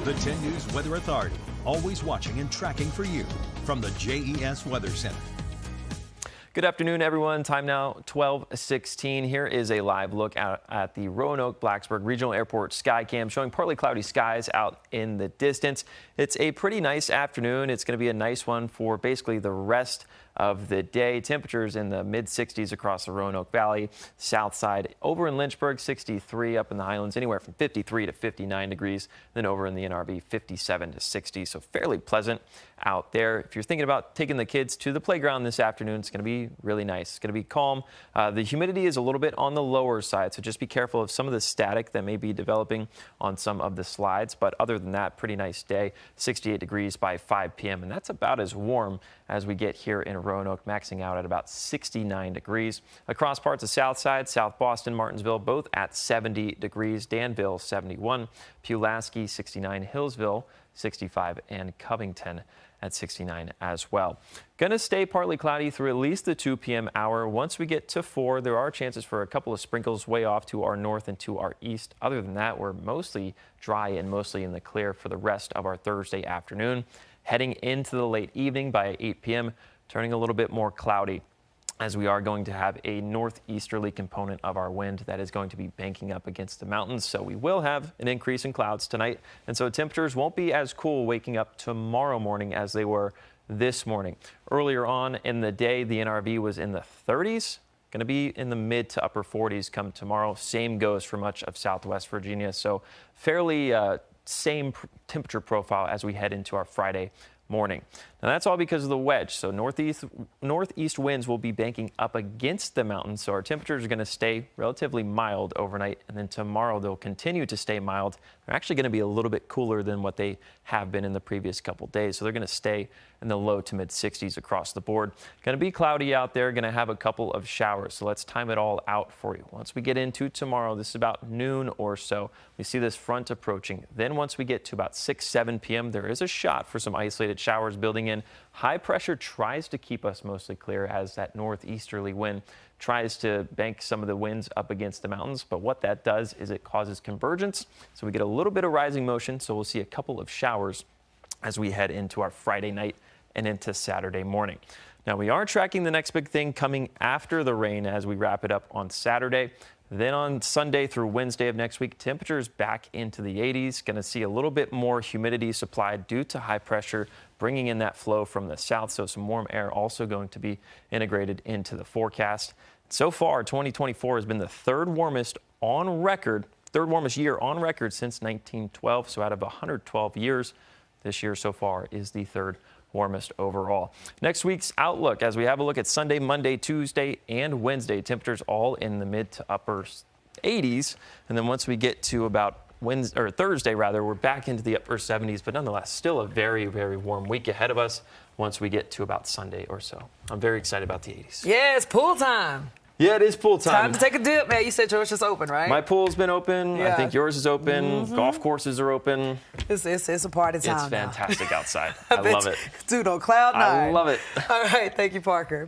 The 10 News Weather Authority, always watching and tracking for you from the JES Weather Center. Good afternoon, everyone. Time now 12:16. Here is a live look at the Roanoke-Blacksburg Regional Airport Skycam showing partly cloudy skies out in the distance. It's a pretty nice afternoon. It's going to be a nice one for basically the rest of the day. Temperatures in the mid-60s across the Roanoke Valley, south side. Over in Lynchburg, 63. Up in the Highlands, anywhere from 53 to 59 degrees. Then over in the NRV, 57 to 60. So fairly pleasant out there. If you're thinking about taking the kids to the playground this afternoon, it's going to be really nice. It's going to be calm. The humidity is a little bit on the lower side, so just be careful of some of the static that may be developing on some of the slides. But other than that, pretty nice day. 68 degrees by 5 p.m. and that's about as warm as we get here in Roanoke, maxing out at about 69 degrees. Across parts of South Side, South Boston, Martinsville, both at 70 degrees. Danville, 71. Pulaski, 69. Hillsville, 65. And Covington at 69 as well. Going to stay partly cloudy through at least the 2 p.m. hour. Once we get to 4, there are chances for a couple of sprinkles way off to our north and to our east. Other than that, we're mostly dry and mostly in the clear for the rest of our Thursday afternoon. Heading into the late evening by 8 p.m., turning a little bit more cloudy, as we are going to have a northeasterly component of our wind that is going to be banking up against the mountains. So we will have an increase in clouds tonight. And so temperatures won't be as cool waking up tomorrow morning as they were this morning. Earlier on in the day, the NRV was in the 30s. Going to be in the mid to upper 40s come tomorrow. Same goes for much of Southwest Virginia. So fairly same temperature profile as we head into our Friday morning. Now that's all because of the wedge. So northeast winds will be banking up against the mountains. So our temperatures are going to stay relatively mild overnight. And then tomorrow they'll continue to stay mild. They're actually going to be a little bit cooler than what they have been in the previous couple days. So they're going to stay in the low to mid 60s across the board. Going to be cloudy out there. Going to have a couple of showers. So let's time it all out for you. Once we get into tomorrow, this is about noon or so. We see this front approaching. Then once we get to about 6-7 p.m., there is a shot for some isolated showers building in. High pressure tries to keep us mostly clear as that northeasterly wind tries to bank some of the winds up against the mountains. But what that does is it causes convergence. So we get a little bit of rising motion. So we'll see a couple of showers as we head into our Friday night and into Saturday morning. Now we are tracking the next big thing coming after the rain as we wrap it up on Saturday. Then on Sunday through Wednesday of next week, temperatures back into the 80s. Going to see a little bit more humidity supplied due to high pressure, bringing in that flow from the south. So some warm air also going to be integrated into the forecast. So far, 2024 has been the third warmest year on record since 1912. So out of 112 years, this year so far is the third warmest overall. Next week's outlook, as we have a look at Sunday, Monday, Tuesday, and Wednesday, temperatures all in the mid to upper 80s. And then once we get to about Thursday, we're back into the upper 70s, but nonetheless, still a very, very warm week ahead of us once we get to about Sunday or so. I'm very excited about the 80s. Yeah, it's pool time. Yeah, it is pool time. Time to take a dip, man. You said yours is open, right? My pool's been open. Yeah. I think yours is open. Golf courses are open. It's a party time. It's fantastic outside. I love it. Dude, on cloud 9. I love it. All right. Thank you, Parker.